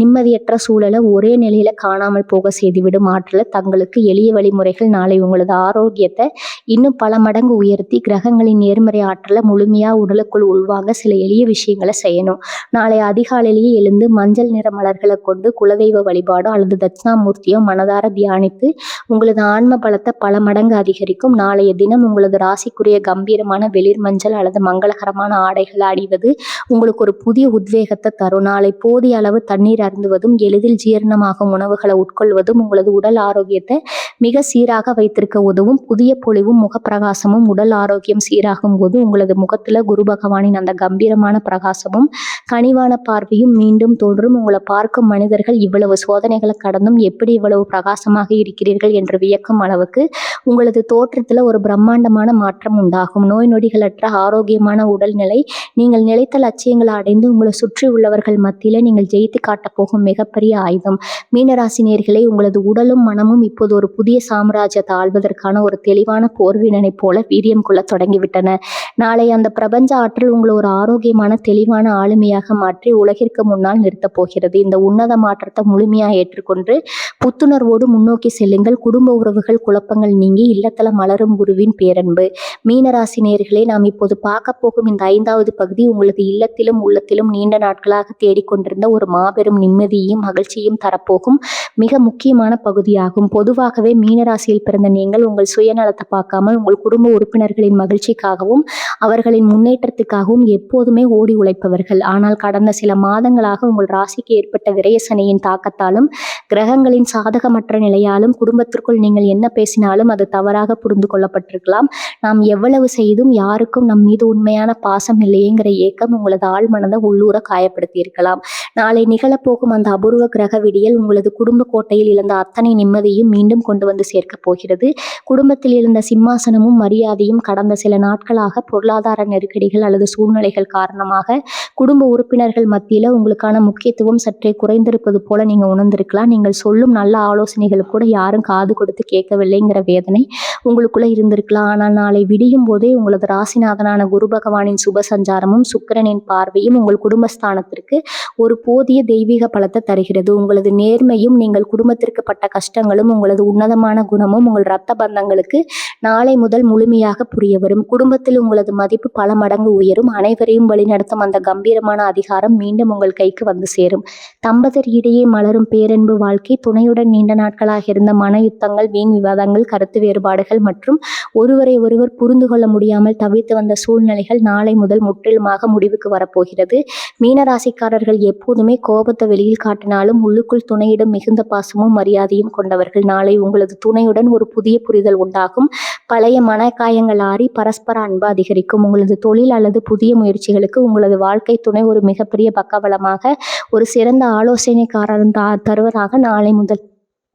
நிம்மதியற்ற சூழலை ஒரே நிலையில காணாமல் போக செய்துவிடும் ஆற்றலை தங்களுக்கு எளிய வழிமுறைகள் நாளை உங்களது ஆரோக்கியத்தை இன்னும் பல மடங்கு உயர்த்தி கிரகங்களின் நேர்மறை ஆற்றலை முழுமையா உடலுக்குள் உள்வாங்க சில எளிய விஷயங்களை செய்யணும். நாளை அதிகாலையிலேயே எழுந்து மஞ்சள் நிற மலர்களை கொண்டு குலதெய்வ வழிபாடோ அல்லது தட்சிணாமூர்த்தியோ மனதார தியானித்து உங்களது ஆன்ம பலத்தை பல மடங்கு அதிகரிக்கும். நாளைய தினம் உங்களது ராசிக்குரிய கம்பீரமான வெளிர் மஞ்சள் அல்லது மங்களகரமான ஆடைகளை அணிவது உங்களுக்கு ஒரு புதிய உத்வேகத்தை தரும். நாளை போதிய அளவு தண்ணீர் அருந்துவதும் எளிதில் ஜீரணமாகும் உணவுகளை உட்கொள்வதும் உங்களது உடல் ஆரோக்கியத்தை மிக சீராக வைத்திருக்க உதவும். புதிய பொலிவும் முகப்பிரகாசமும் உடல் ஆரோக்கியம் சீராகும் போது உங்களது முகத்துல குரு பகவானின் அந்த கம்பீரமான பிரகாசமும் கனிவான பார்வையும் மீண்டும் தோன்றும். உங்களை பார்க்கும் மனிதர்கள் இவ்வளவு சோதனைகளை கடந்தும் எப்படி இவ்வளவு பிரகாசமாக இருக்கிறீர்கள் என்று வியக்கும் அளவுக்கு உங்களது தோற்றத்துல ஒரு பிரம்மாண்டமான மாற்றம் உண்டாகும். நோய் நொடிகளற்ற ஆரோக்கியமான உடல்நிலை நீங்கள் நிலைத்த லட்சியங்களை அடைந்து உங்களை சுற்றி உள்ளவர்கள் மத்தியில நீங்கள் ஜெயித்து காட்டப் போகும் மிகப்பெரிய ஆயுதம். மீனராசி நேயர்களே, உங்களது உடலும் மனமும் இப்போது ஒரு புதிய சாம்ராஜ்யத்தை ஆள்வதற்கான ஒரு தெளிவான போர்வீரனை போல வீரியம் கொள்ள தொடங்கிவிட்டன. நாளை அந்த பிரபஞ்ச ஆற்றல் உங்களை ஒரு ஆரோக்கியமான தெளிவான ஆளுமையாக மாற்றி உலகிற்கு முன்னால் நிறுத்தப் போகிறது. இந்த உன்னத மாற்றத்தை முழுமையாக ஏற்றுக்கொண்டு புத்துணர்வோடு முன்னோக்கி செல்லுங்கள். குடும்ப உறவுகள் குழப்பங்கள் நீங்கி இல்லத்தல மலரும் குருவின் பேரன்பு. மீனராசி நேயர்களே, நாம் இப்போது பார்க்க போகும் இந்த 5வது பகுதி உங்களது இல்லத்திலும் உள்ளத்திலும் நீண்ட நாட்களாக தேடிக்கொண்டிருந்த ஒரு மாபெரும் நிம்மதியையும் மகிழ்ச்சியும் தரப்போகும் மிக முக்கியமான பகுதியாகும். பொதுவாகவே மீனராசியில் பிறந்த நீங்கள் உங்கள் சுயநலத்தை பார்க்காமல் உங்கள் குடும்ப உறுப்பினர்களின் மகிழ்ச்சிக்காகவும் அவர்களின் முன்னேற்றத்துக்காகவும் எப்போதுமே ஓடி உழைப்பவர்கள். ஆனால் கடந்த சில மாதங்களாக உங்கள் ராசிக்கு ஏற்பட்ட விரயசனையின் தாக்கத்தாலும் கிரகங்களின் சாதகமற்ற நிலையாலும் குடும்பத்திற்குள் நீங்கள் என்ன பேசினாலும் அது தவறாக புரிந்து கொள்ளப்பட்டிருக்கலாம். நாம் எவ்வளவு செய்தும் யாருக்கும் நம் மீது உண்மையான பாசம் இல்லையேங்கிற ஏக்கம் உங்களது ஆழ் மனதை உள்ளூர காயப்படுத்தி இருக்கலாம். நாளை நிகழப்போகும் அந்த அபூர்வ கிரக விடியல் உங்களது குடும்ப கோட்டையில் இழந்த அத்தனை நிம்மதியும் மீண்டும் கொண்டு வந்து சேர்க்கப் போகிறது. குடும்பத்தில் இருந்த சிம்மாசனமும் மரியாதையும் கடந்த சில நாட்களாக பொருளாதார நெருக்கடிகள் அல்லது சூழ்நிலைகள் காரணமாக குடும்ப உறுப்பினர்கள் மத்தியில உங்களுக்கான முக்கியத்துவம் சற்றே குறைந்திருப்பது போல நீங்க உணர்ந்திருக்கலாம். நீங்கள் சொல்லும் நல்ல ஆலோசனைகளுக்கு கூட யாரும் காது கொடுத்து கேட்கவில்லைங்கிற வேதனை உங்களுக்குள்ள இருந்திருக்கலாம். ஆனால் நாளை விடியும் போதே உங்களது ராசிநாதனான குரு பகவானின் சுப சஞ்சாரமும் சுக்கிரனின் பார்வையும் உங்கள் குடும்பஸ்தானத்திற்கு ஒரு போதிய தெய்வீக பலத்தை தருகிறது. உங்களது நேர்மையும் நீங்கள் குடும்பத்திற்கு பட்ட கஷ்டங்களும் உங்களது உன்னதமான குணமும் உங்கள் இரத்த பந்தங்களுக்கு நாளை முதல் முழுமையாக புரிய வரும். குடும்பத்தில் உங்களது மதிப்பு பல மடங்கு உயரும். அனைவரையும் வழிநடத்தும் அந்த கம்பீரமான அதிகாரம் மீண்டும் உங்கள் கைக்கு வந்து சேரும். தம்பதியர் இடையே மலரும் பேரன்பு வாழ்க்கை, துணையுடன் நீண்ட நாட்களாக இருந்த மன யுத்தங்கள், வீண் விவாதங்கள், கருத்து வேறுபாடுகள் மற்றும் ஒருவரை ஒருவர் புரிந்து கொள்ள முடியாமல் தவித்து வந்த சூழ்நிலைகள் நாளை முதல் முற்றிலுமாக முடிவுக்கு வரப்போகிறது. மீனராசிக்காரர்கள் எப்போதுமே கோபத்தை வெளியில் காட்டினாலும் உள்ளுக்குள் துணையிடம் மிகுந்த பாசமும் மரியாதையும் கொண்டவர்கள். நாளை உங்களது துணையுடன் ஒரு புதிய புரிதல் உண்டாகும். பழைய மனக்காயங்கள் ஆறி பரஸ்பர அன்பு அதிகரிக்கும். உங்களது தொழில் அல்லது புதிய முயற்சிகளுக்கு உங்களது வாழ்க்கை துணை ஒரு மிகப்பெரிய பக்கபலமாக ஒரு சிறந்த ஆலோசனைக்காரர் தருவதாக நாளை முதல்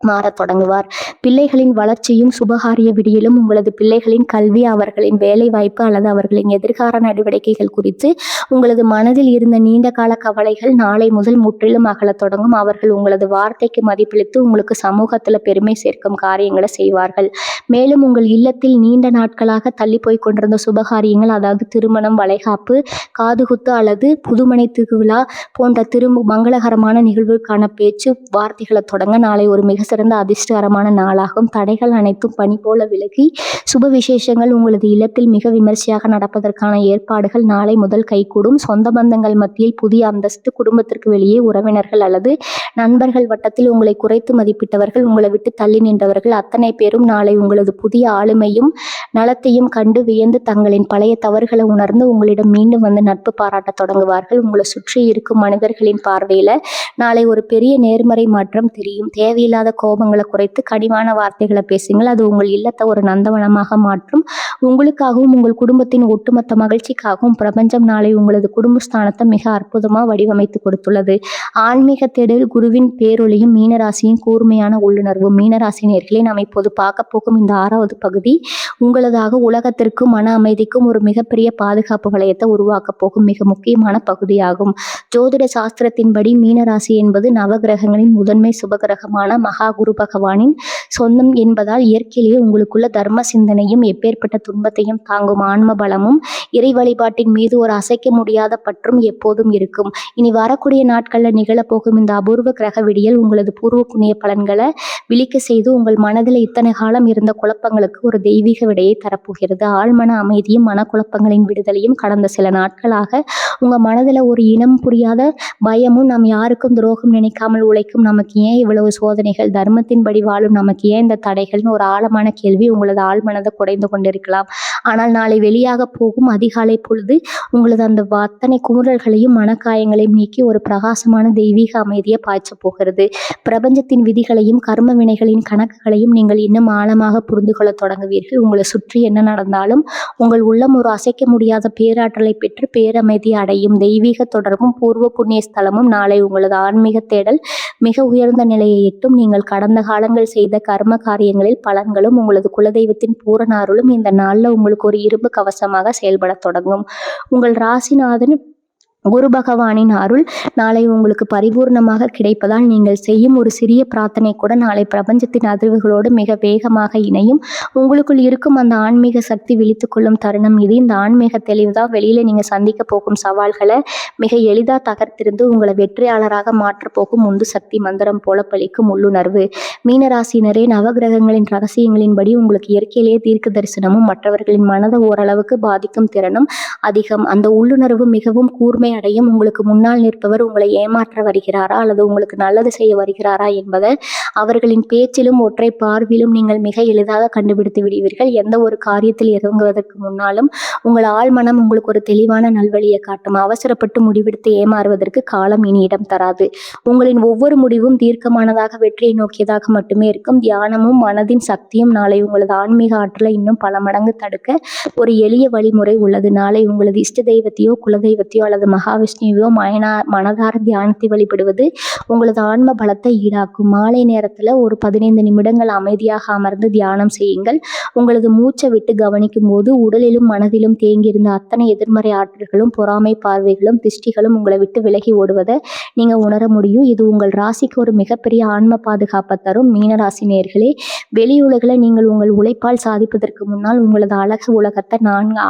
மாறத் தொடங்குவார். பிள்ளைகளின் வளர்ச்சியும் சுபகாரிய விடியலும் உங்களது பிள்ளைகளின் கல்வி, அவர்களின் வேலை வாய்ப்பு அல்லது அவர்களின் எதிர்கால நடவடிக்கைகள் குறித்து உங்களது மனதில் இருந்த நீண்ட கால கவலைகள் நாளை முதல் முற்றிலும் அகலத் தொடங்கும். அவர்கள் உங்களது வார்த்தைக்கு மதிப்பளித்து உங்களுக்கு சமூகத்தில் பெருமை சேர்க்கும் காரியங்களை செய்வார்கள். மேலும் உங்கள் இல்லத்தில் நீண்ட நாட்களாக தள்ளி போய் கொண்டிருந்த சுபகாரியங்கள், அதாவது திருமணம், வளைகாப்பு, காதுகுத்து அல்லது புதுமனை திருவிழா போன்ற மங்களகரமான நிகழ்வுக்கான பேச்சு வார்த்தைகளை தொடங்க நாளை ஒரு மிக சிறந்த அதிர்ஷ்டகரமான நாளாகும். தடைகள் அனைத்தும் பனி போல விலகி சுப விசேஷங்கள் உங்களது இல்லத்தில் மிக விமர்சையாக நடப்பதற்கான ஏற்பாடுகள் நாளை முதல் கைகூடும். சொந்த பந்தங்கள் மத்தியில் புதிய அந்தஸ்து, குடும்பத்திற்கு வெளியே உறவினர்கள் அல்லது நண்பர்கள் வட்டத்தில் உங்களை குறைத்து மதிப்பிட்டவர்கள், உங்களை விட்டு தள்ளி நின்றவர்கள் அத்தனை பேரும் நாளை உங்களது புதிய ஆளுமையும் நலத்தையும் கண்டு வியந்து தங்களின் பழைய தவறுகளை உணர்ந்து உங்களிடம் மீண்டும் வந்து நட்பு பாராட்ட தொடங்குவார்கள். உங்களை சுற்றி இருக்கும் மனிதர்களின் பார்வையில நாளை ஒரு பெரிய நேர்மறை மாற்றம் தெரியும். தேவையில்லாத கோபங்களை குறைத்து கனிவான வார்த்தைகளை பேசுங்கள். அது உங்கள் இல்லத்தை ஒரு நந்தவனமாக மாற்றும். உங்களுக்காகவும் உங்கள் குடும்பத்தின் ஒட்டுமொத்த மகிழ்ச்சிக்காகவும் பிரபஞ்சம் நாளை உங்களது குடும்பஸ்தானத்தை மிக அற்புதமா வடிவமைத்து கொடுத்துள்ளது. ஆன்மீக தேடல், குருவின் பேரொளியும் மீனராசியின் கூர்மையான உள்ளுணர்வும். மீனராசி நேயர்களே, நாம் இப்போது பார்க்க போகும் இந்த 6வது பகுதி உங்களதாக உலகத்திற்கும் மன அமைதிக்கும் ஒரு மிகப்பெரிய பாதுகாப்பு வளையத்தை உருவாக்க போகும் மிக முக்கியமான பகுதியாகும். ஜோதிட சாஸ்திரத்தின்படி மீனராசி என்பது நவகிரகங்களின் முதன்மை சுபகிரகமான மகா குரு பகவானின் சொந்தம் என்பதால் இயற்கையிலேயே உங்களுக்குள்ள தர்ம சிந்தனையும் எப்பேற்பட்ட துன்பத்தையும் தாங்கும் ஆன்ம பலமும் இறை வழிபாட்டின் மீது ஒரு அசைக்க முடியாத பற்றும் எப்போதும் இருக்கும். இனி வரக்கூடிய நாட்களில் நிகழப்போகும் இந்த அபூர்வ கிரக விடியல் உங்களது பூர்வ புண்ணிய பலன்களை விழிக்க செய்து உங்கள் மனதில் இத்தனை காலம் இருந்த குழப்பங்களுக்கு ஒரு தெய்வீக விடையை தரப்போகிறது. ஆழ்மன அமைதியும் மனக்குழப்பங்களின் விடுதலையும். கடந்த சில நாட்களாக உங்க மனதில் ஒரு இனம் புரியாத பயமும், நாம் யாருக்கும் துரோகம் நினைக்காமல் உழைக்கும் நமக்கு ஏன் இவ்வளவு சோதனைகள், தர்மத்தின்படி வாழும் நமக்கு ஏன் இந்த தடைகள்னு ஒரு ஆழமான கேள்வி உங்களது ஆழ்மனதை குறைந்து கொண்டிருக்கலாம். ஆனால் நாளை வெளியாக போகும் அதிகாலை பொழுது உங்களது அந்த அத்தனை குமுறல்களையும் மனக்காயங்களையும் நீக்கி ஒரு பிரகாசமான தெய்வீக அமைதியை பாய்ச்ச போகிறது. பிரபஞ்சத்தின் விதிகளையும் கர்ம வினைகளின் கணக்குகளையும் நீங்கள் இன்னும் ஆழமாக புரிந்து கொள்ள தொடங்குவீர்கள். உங்களை சுற்றி என்ன நடந்தாலும் உங்கள் உள்ளம் ஒரு அசைக்க முடியாத பேராற்றலை பெற்று பேரமைதி அடையும். தெய்வீக தொடர்பும் பூர்வ புண்ணிய ஸ்தலமும் நாளை உங்களது ஆன்மீக தேடல் மிக உயர்ந்த நிலையை எட்டும். நீங்கள் கடந்த காலங்கள் செய்த கர்ம காரியங்களில் பலன்களும் உங்களது குலதெய்வத்தின் பூரண அருளும் இந்த நாளில் உங்களுக்கு ஒரு இரும்பு கவசமாக செயல்பட தொடங்கும். உங்கள் ராசிநாதன் குரு பகவானின் அருள் நாளை உங்களுக்கு பரிபூர்ணமாக கிடைப்பதால் நீங்கள் செய்யும் ஒரு சிறிய பிரார்த்தனை கூட நாளை பிரபஞ்சத்தின் அதிர்வுகளோடு மிக வேகமாக இணையும். உங்களுக்குள் இருக்கும் அந்த ஆன்மீக சக்தி விழித்துக் கொள்ளும் தருணம் இது. இந்த ஆன்மீக தெளிவு தான் வெளியில நீங்க சந்திக்க போகும் சவால்களை மிக எளிதா தகர்த்திருந்து உங்களை வெற்றியாளராக மாற்ற போகும் உந்து சக்தி மந்திரம் போல பலிக்கும் உள்ளுணர்வு. மீனராசினரே, நவகிரகங்களின் ரகசியங்களின்படி உங்களுக்கு இயற்கையிலேயே தீர்க்க தரிசனமும் மற்றவர்களின் மனதை ஓரளவுக்கு பாதிக்கும் திறனும் அதிகம். அந்த உள்ளுணர்வு மிகவும் கூர்மை அடையும். உங்களுக்கு முன்னால் நிற்பவர் உங்களை ஏமாற்ற வருகிறாரா அல்லது உங்களுக்கு நல்லது செய்ய வருகிறாரா என்பதை அவர்களின் பேச்சிலும் ஒற்றை பார்வையிலும் நீங்கள் மிக எளிதாக கண்டுபிடித்து விடுவீர்கள். எந்த ஒரு காரியத்தில் இறங்குவதற்கு முன்னாலும் உங்கள் ஆழ்மனம் உங்களுக்கு ஒரு தெளிவான நல்வழியை காட்டும். அவசரப்பட்டு முடிவெடுத்து ஏமாறுவதற்கு காலம் இனி இடம் தராது. உங்களின் ஒவ்வொரு முடிவும் தீர்க்கமானதாக வெற்றியை நோக்கியதாக மட்டுமே இருக்கும். தியானமும் மனதின் சக்தியும் நாளை உங்களது ஆன்மீக ஆற்றலை இன்னும் பல மடங்கு தடுக்க ஒரு எளிய வழிமுறை உள்ளது. நாளை உங்களது இஷ்ட தெய்வத்தையோ குலதெய்வத்தையோ அல்லது மகாவிஷ்ணுவையோ மனதார தியானத்தை வழிபடுவது உங்களது ஆன்ம பலத்தை ஈடாக்கும். மாலை நேரத்தில் ஒரு 15 நிமிடங்கள் அமைதியாக அமர்ந்து தியானம் செய்யுங்கள். உங்களது மூச்சை விட்டு கவனிக்கும் போது உடலிலும் மனதிலும் தேங்கியிருந்த அத்தனை எதிர்மறை ஆற்றல்களும் பொறாமை பார்வைகளும் திஷ்டிகளும் உங்களை விட்டு விலகி ஓடுவதை நீங்க உணர முடியும். இது உங்கள் ராசிக்கு ஒரு மிகப்பெரிய ஆன்ம பாதுகாப்பை தரும். மீனராசி நேயர்களே, வெளியுலகில் நீங்கள் உங்கள் உழைப்பால் சாதிப்பதற்கு முன்னால் உங்களது அழகு உலகத்தை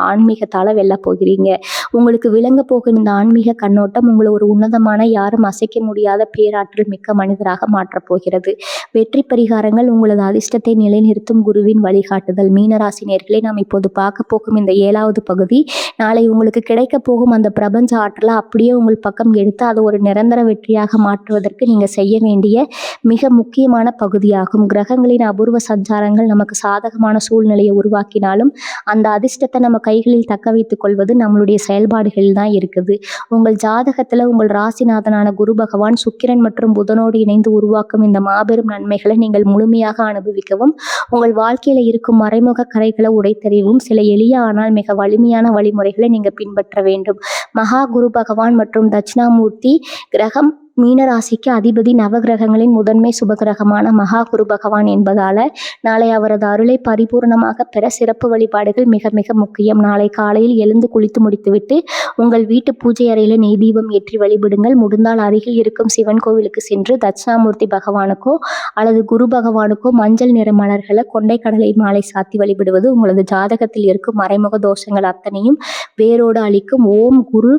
ஆன்மீகத்தால வெல்ல போகிறீங்க. உங்களுக்கு விளங்க போகும் இந்த ஆன்மீக கண்ணோட்டம் உங்களை ஒரு உன்னதமான, யாரும் அசைக்க முடியாத பேராற்றல் மிக்க மனிதராக மாற்றப் போகிறது. வெற்றி பரிகாரங்கள், உங்களது அதிர்ஷ்டத்தை நிலைநிறுத்தும் குருவின் வழிகாட்டுதல். மீனராசி நேயர்களே, நாம் இப்போது பார்க்க போகும் இந்த 7வது பகுதி நாளை உங்களுக்கு கிடைக்க போகும் அந்த பிரபஞ்ச ஆற்றலை அப்படியே உங்கள் பக்கம் எடுத்து அதை ஒரு நிரந்தர வெற்றியாக மாற்றுவதற்கு நீங்க செய்ய வேண்டிய மிக முக்கியமான பகுதியாகும். கிரகங்களின் அபூர்வ சஞ்சாரங்கள் நமக்கு சாதகமான சூழ்நிலையை உருவாக்கினாலும் அந்த அதிர்ஷ்டத்தை நம்ம கைகளில் தக்க வைத்துக் கொள்வது நம்மளுடைய செயல்பாடுகளில் தான் இருக்குது. உங்கள் ஜாதகத்துல உங்கள் ராசிநாதனான குரு பகவான் சுக்கிரன் மற்றும் புதனோடு இணைந்து உருவாக்கும் இந்த மாபெரும் நன்மைகளை நீங்கள் முழுமையாக அனுபவிக்கவும் உங்கள் வாழ்க்கையில இருக்கும் மறைமுக கரைகளை உடைத்தறிவும் சில எளிய ஆனால் மிக வலிமையான வழிமுறைகளை நீங்க பின்பற்ற வேண்டும். மகா குரு பகவான் மற்றும் தட்சிணாமூர்த்தி கிரகம் மீனராசிக்கு அதிபதி நவகிரகங்களின் முதன்மை சுபகிரகமான மகா குரு பகவான் என்பதால நாளை அவரது அருளை பரிபூர்ணமாக பெற சிறப்பு வழிபாடுகள் மிக மிக முக்கியம். நாளை காலையில் எழுந்து குளித்து முடித்துவிட்டு உங்கள் வீட்டு பூஜை அறையில நெய் தீபம் ஏற்றி வழிபடுங்கள். முடிந்தால் அருகில் இருக்கும் சிவன் கோவிலுக்கு சென்று தட்சிணாமூர்த்தி பகவானுக்கோ அல்லது குரு பகவானுக்கோ மஞ்சள் நிற மலர்களை கொண்டைக்கடலை மாலை சாத்தி வழிபடுவது உங்களது ஜாதகத்தில் இருக்கும் மறைமுக தோஷங்கள் அத்தனையும் வேரோடு அளிக்கும். ஓம் குரு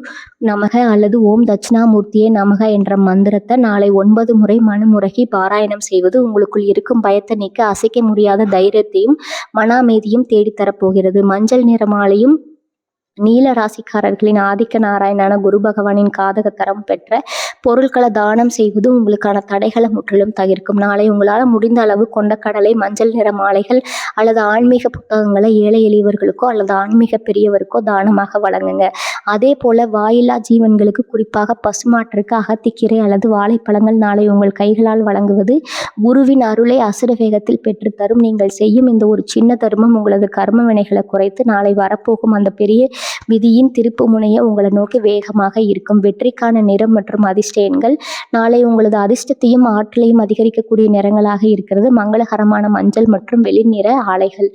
நமக அல்லது ஓம் தட்சிணாமூர்த்தியே நமக என்ற மந்திரத்தை நாளை 9 முறை மனமுருகி பாராயணம் செய்வது உங்களுக்குள் இருக்கும் பயத்தை நீக்க அசைக்க முடியாத தைரியத்தையும் மன அமைதியும் தேடித்தரப்போகிறது. மஞ்சள் நிற மாலையும் நீல ராசிக்காரர்களின் ஆதிக்க நாராயணான குரு பகவானின் காதக தரம் பெற்ற பொருட்களை தானம் செய்வது உங்களுக்கான தடைகளை முற்றிலும் தவிர்க்கும். நாளை உங்களால் முடிந்த அளவு கொண்டக்கடலை, மஞ்சள் நிற மாலைகள் அல்லது ஆன்மீக புத்தகங்களை ஏழை எளியவர்களுக்கோ அல்லது ஆன்மீக பெரியவருக்கோ தானமாக வழங்குங்க. அதே போல வாயில்லா ஜீவன்களுக்கு, குறிப்பாக பசுமாட்டிற்கு அகத்திக்கீரை அல்லது வாழைப்பழங்கள் நாளை உங்கள் கைகளால் வழங்குவது குருவின் அருளை அசுர வேகத்தில் பெற்றுத்தரும். நீங்கள் செய்யும் இந்த ஒரு சின்ன தர்மம் உங்களது கர்ம வினைகளை குறைத்து நாளை வரப்போகும் அந்த பெரிய விதியின் திருப்பு முனைய உங்களை நோக்கி வேகமாக இருக்கும். வெற்றிக்கான நிறம் மற்றும் அதிர்ஷ்ட எண்கள் நாளை உங்களது அதிர்ஷ்டத்தையும் ஆற்றலையும் அதிகரிக்கக்கூடிய நிறங்களாக இருக்கிறது. மங்களகரமான மஞ்சள் மற்றும் வெளிநிற ஆலைகள்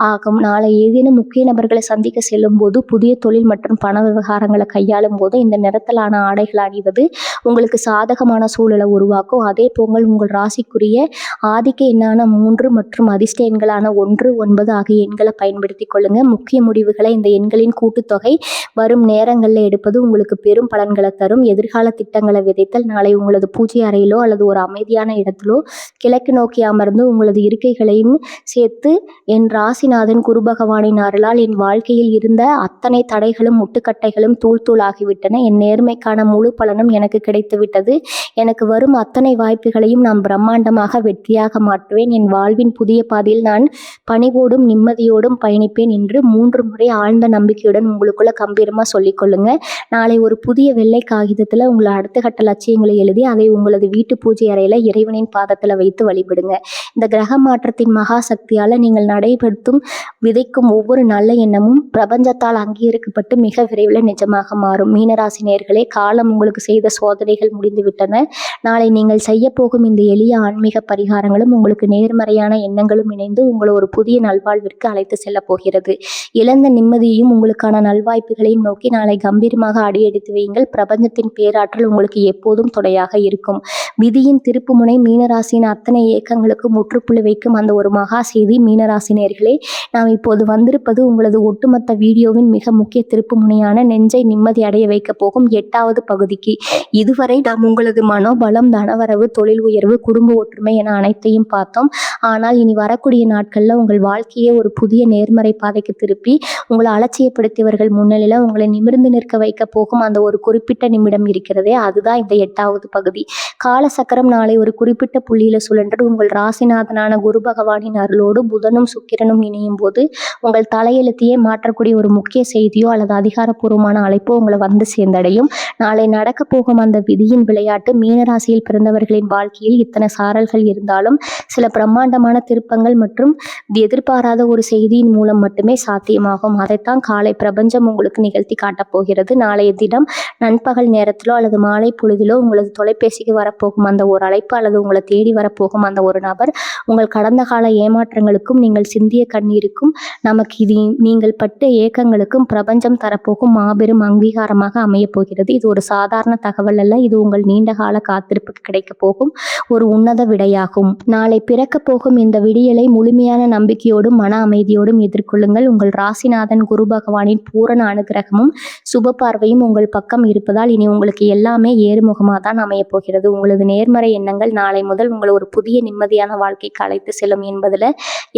ஆகும். நாளை ஏதேனும் முக்கிய நபர்களை சந்திக்க செல்லும் போது, புதிய தொழில் மற்றும் பண விவகாரங்களை கையாளும் போது இந்த நிறத்திலான ஆடைகள் அணிவது உங்களுக்கு சாதகமான சூழலை உருவாக்கும். அதே போல் உங்கள் ராசிக்குரிய ஆதிக்க எண்ணான 3 மற்றும் அதிர்ஷ்ட எண்களான 1, 9 ஆகிய எண்களை பயன்படுத்திக் கொள்ளுங்க. முக்கிய முடிவுகளை இந்த எண்களின் கூட்டுத்தொகை வரும் நேரங்களில் எடுப்பது உங்களுக்கு பெரும் பலன்களை தரும். எதிர்கால திட்டங்களை விதைத்தல் நாளை உங்களது பூஜை அறையிலோ அல்லது ஒரு அமைதியான இடத்திலோ கிழக்கு நோக்கி அமர்ந்து உங்களது இருக்கைகளையும் சேர்த்து, என் ராசிநாதன் குரு பகவானின் அருளால் என் வாழ்க்கையில் இருந்த அத்தனை தடைகளும் முட்டுக்கட்டைகளும் தூள் தூளாகிவிட்டன. என் நேர்மைக்கான முழு பலனும் எனக்கு கிடைத்துவிட்டது. எனக்கு வரும் அத்தனை வாய்ப்புகளையும் நான் பிரம்மாண்டமாக வெற்றியாக மாற்றுவேன். என் வாழ்வின் புதிய பாதையில் நான் பணிவோடும் நிம்மதியோடும் பயணிப்பேன் என்று 3 முறை ஆழ்ந்த நம்பிக்கையுடன் உங்களுக்குள்ள கம்பீரமா சொல்லிக்கொள்ளுங்க. நாளை ஒரு புதிய வெள்ளை காகிதத்துல உங்களை அடுத்த கட்ட லட்சியங்களை எழுதி அதை உங்களது வீட்டு பூஜை அறையில இறைவனின் பாதத்துல வைத்து வழிபடுங்க. இந்த கிரக மாற்றத்தின் மகா சக்தியால நீங்கள் நடைபெறுத்தும் விதைக்கும் ஒவ்வொரு நல்ல எண்ணமும் பிரபஞ்சத்தால் அங்கீகரிக்கப்பட்டு மிக விரைவில் நிஜமாக மாறும். மீனராசி நேயர்களே, காலம் உங்களுக்கு செய்த சோதனைகள் முடிந்துவிட்டன. நாளை நீங்கள் செய்ய போகும் இந்த எளிய ஆன்மீக பரிகாரங்களும் உங்களுக்கு நேர்மறையான எண்ணங்களும் இணைந்து உங்களை ஒரு புதிய நல்வாழ்விற்கு அழைத்து செல்ல போகிறது. இழந்த நிம்மதியையும் உங்களுக்கான நல்வாய்ப்புகளையும் நோக்கி நாளை கம்பீரமாக அடியெடுத்து வையுங்கள். பிரபஞ்சத்தின் பேராற்றல் உங்களுக்கு எப்போதும் துணையாக இருக்கும். விதியின் திருப்புமுனை மீனராசியின் அத்தனை இயக்கங்களுக்கு முற்றுப்புள்ளி வைக்கும் அந்த ஒரு மகா செய்தி. மீனராசி நேயர்களே, நாம் இப்போது வந்திருப்பது உங்களது ஒட்டுமொத்த வீடியோவின் மிக முக்கிய திருப்புமுனையான நெஞ்சை நிம்மதி அடைய வைக்க போகும் 8வது பகுதிக்கு. இதுவரை நாம் உங்களது மனோபலம், தனவரவு, தொழில் உயர்வு, குடும்ப ஒற்றுமை என அனைத்தையும் பார்த்தோம். ஆனால் இனி வரக்கூடிய நாட்கள்ல உங்கள் வாழ்க்கையை ஒரு புதிய நேர்மறை பாதைக்கு திருப்பி உங்களை அலட்சியப்படுத்தியவர்கள் முன்னிலையில் உங்களை நிமிர்ந்து நிற்க வைக்க போகும் அந்த ஒரு குறிப்பிட்ட நிமிடம் இருக்கிறதே, அதுதான் இந்த 8வது பகுதி. காலசக்கரம் நாளை ஒரு குறிப்பிட்ட புள்ளியில சுழன்று உங்கள் ராசிநாதனான குரு பகவானின் அருளோடு புதனும் சுக்கிரனும் இணையும் போது உங்கள் தலையெழுத்தையே மாற்றக்கூடிய ஒரு முக்கிய செய்தியோ அல்லது அதிகாரப்பூர்வமான அழைப்போ உங்களை வந்து சேர்ந்தடையும். நாளை நடக்க போகும் அந்த விதியின் விளையாட்டு மீனராசியில் பிறந்தவர்களின் வாழ்க்கையில் இத்தனை சாரல்கள் இருந்தாலும் சில பிரம்மாண்டமான திருப்பங்கள் மற்றும் எதிர்பாராத ஒரு செய்தியின் மூலம் மட்டுமே சாத்தியமாகும். அதைத்தான் காலை பிரபஞ்சம் உங்களுக்கு நிகழ்த்தி காட்டப் போகிறது. நாளைய தினம் நண்பகல் நேரத்திலோ அல்லது மாலை பொழுதிலோ உங்களது தொலைபேசிக்கு வரப்போகும் அந்த ஒரு அழைப்பு அல்லது உங்களை தேடி வரப்போகும் அந்த ஒரு நபர் உங்கள் கடந்த கால ஏமாற்றங்களுக்கும் நீங்கள் சிந்திய கண்ணீருக்கும் நமக்கு இது நீங்கள் பட்ட ஏக்கங்களுக்கும் பிரபஞ்சம் தரப்போகும் மாபெரும் அங்கீகாரமாக அமையப் போகிறது. இது ஒரு சாதாரண தகவல் அல்ல. இது உங்கள் நீண்ட கால காத்திருப்புக்கு கிடைக்க போகும் ஒரு உன்னத விடையாகும். நாளை பிறக்க போகும் இந்த விடியலை முழுமையான நம்பிக்கையோடும் மன அமைதியோடும் எதிர்கொள்ளுங்கள். உங்கள் ராசிநாதன் குரு பகவானின் பூரண அனுகிரகமும் சுப பார்வையும் உங்கள் பக்கம் இருப்பதால் இனி உங்களுக்கு எல்லாமே ஏறுமுகமாக தான் அமையப் போகிறது. உங்களது நேர்மறை எண்ணங்கள் நாளை முதல் உங்களை ஒரு புதிய நிம்மதியான வாழ்க்கைக்கு அழைத்து செல்லும் என்பதில்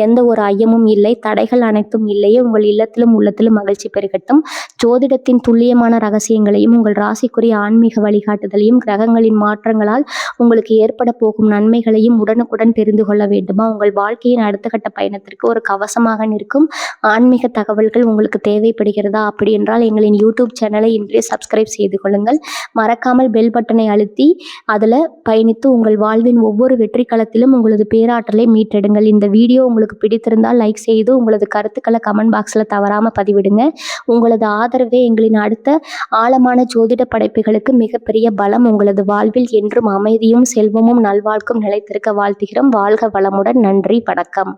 எந்த ஒரு ஐயமும் இல்லை. தடைகள் அனைத்தும் இல்லையே. உங்கள் இல்லத்திலும் உள்ளத்திலும் மகிழ்ச்சி பெருகட்டும். ஜோதிடத்தின் துல்லியமான ரகசியங்களையும் உங்கள் ராசிக்குரிய ஆன்மீக வழிகாட்டுதலையும் கிரகங்களின் மாற்றங்களால் உங்களுக்கு ஏற்பட போகும் நன்மைகளையும் உடனுக்குடன் தெரிந்து கொள்ள வேண்டுமா? உங்கள் வாழ்க்கையின் அடுத்த கட்ட பயணத்திற்கு ஒரு கவசமாக நிற்கும் ஆன்மீக தகவல்கள் உங்களுக்கு தேவைப்படுகிறதா? அப்படி என்றால் எங்களின் யூடியூப் சேனலை இன்றே சப்ஸ்கிரைப் செய்து கொள்ளுங்கள். மறக்காமல் பெல் பட்டனை அழுத்தி அதில் பயணித்து உங்கள் வாழ்வின் ஒவ்வொரு வெற்றி களத்திலும் உங்களது பேராற்றலை மீட்டெடுங்கள். இந்த வீடியோ உங்களுக்கு பிடித்திருந்தால் லைக் செய்து உங்களது கருத்துக்களை கமெண்ட் பாக்ஸில் தவறாமல் பதிவிடுங்க. உங்களது ஆதரவே எங்களின் அடுத்த ஆழமான ஜோதிட படைப்புகளுக்கு மிகப்பெரிய பலம். உங்களது வாழ்வில் என்றும் அமைதியும் செல்வமும் நல்வாழ்க்கும் நிலைத்திருக்க வாழ்த்துகிறோம். வாழ்க வளமுடன். நன்றி, வணக்கம்.